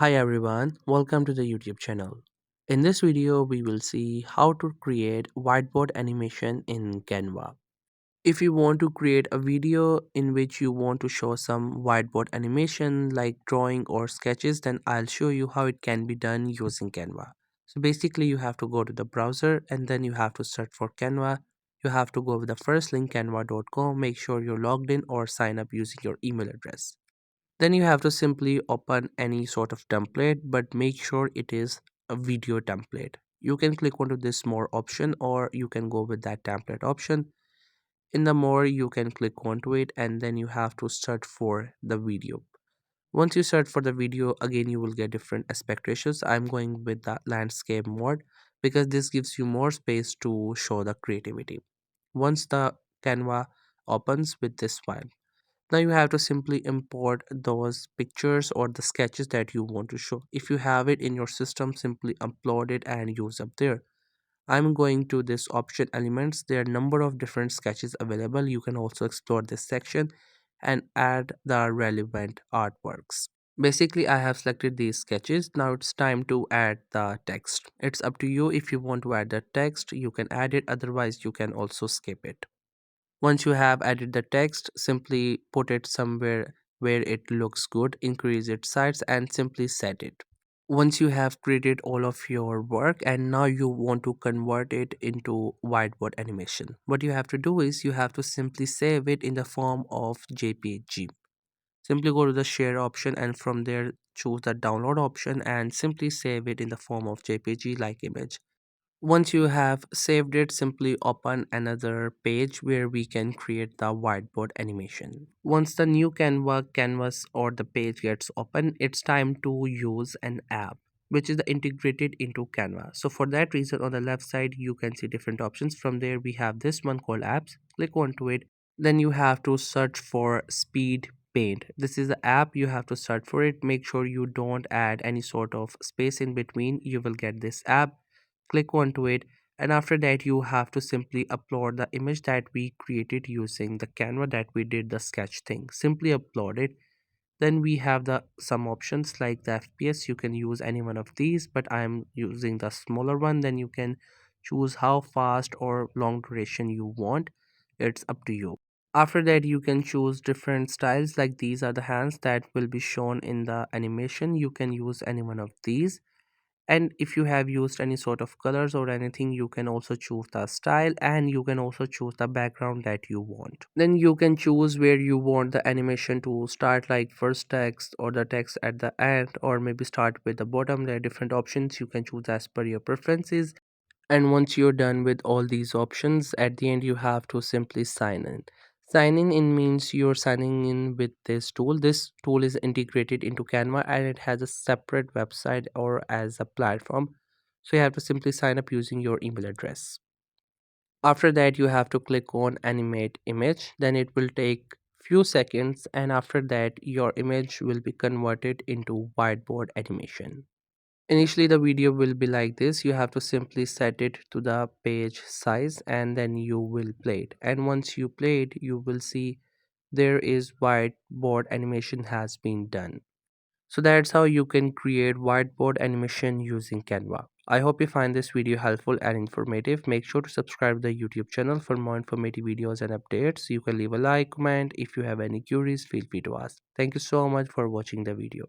Hi everyone, welcome to the YouTube channel. In this video, we will see how to create whiteboard animation in Canva. If you want to create a video in which you want to show some whiteboard animation like drawing or sketches, then I'll show you how it can be done using Canva. So basically, you have to go to the browser and then you have to search for Canva. You have to go with the first link canva.com, make sure you're logged in or sign up using your email address. Then you have to simply open any sort of template, but make sure it is a video template. You can click onto this more option or you can go with that template option. In the more, you can click onto it and then you have to search for the video. Once you search for the video, again you will get different aspect ratios. I'm going with the landscape mode because this gives you more space to show the creativity. Once the Canva opens with this file, now you have to simply import those pictures or the sketches that you want to show. If you have it in your system, simply upload it and use up there. I'm going to this option elements. There are a number of different sketches available. You can also explore this section and add the relevant artworks. Basically, I have selected these sketches. Now it's time to add the text. It's up to you. If you want to add the text, you can add it. Otherwise, you can also skip it. Once you have added the text, simply put it somewhere where it looks good, increase its size and simply set it. Once you have created all of your work and now you want to convert it into whiteboard animation, what you have to do is you have to simply save it in the form of JPG. Simply go to the share option and from there choose the download option and simply save it in the form of JPG like image. Once you have saved it, simply open another page where we can create the whiteboard animation. Once the new Canva canvas or the page gets open, it's time to use an app which is integrated into Canva. So for that reason, on the left side, you can see different options. From there, we have this one called apps. Click onto it. Then you have to search for Speed Paint. This is the app. You have to search for it. Make sure you don't add any sort of space in between. You will get this app. Click onto it, and after that you have to simply upload the image that we created using the Canva that we did the sketch thing. Simply upload it. Then we have the some options like the FPS. You can use any one of these, but I am using the smaller one. Then you can choose how fast or long duration you want. It's up to you. After that, you can choose different styles, like these are the hands that will be shown in the animation. You can use any one of these, and if you have used any sort of colors or anything, you can also choose the style and you can also choose the background that you want. Then you can choose where you want the animation to start, like first text or the text at the end, or maybe start with the bottom. There are different options you can choose as per your preferences. And once you're done with all these options, at the end you have to simply sign in. Signing in means you're signing in with this tool. This tool is integrated into Canva and it has a separate website or as a platform. So you have to simply sign up using your email address. After that, you have to click on animate image. Then it will take few seconds, and after that your image will be converted into whiteboard animation. Initially, the video will be like this. You have to simply set it to the page size and then you will play it. And once you play it, you will see there is whiteboard animation has been done. So that's how you can create whiteboard animation using Canva. I hope you find this video helpful and informative. Make sure to subscribe to the YouTube channel for more informative videos and updates. You can leave a like, comment. If you have any queries, feel free to ask. Thank you so much for watching the video.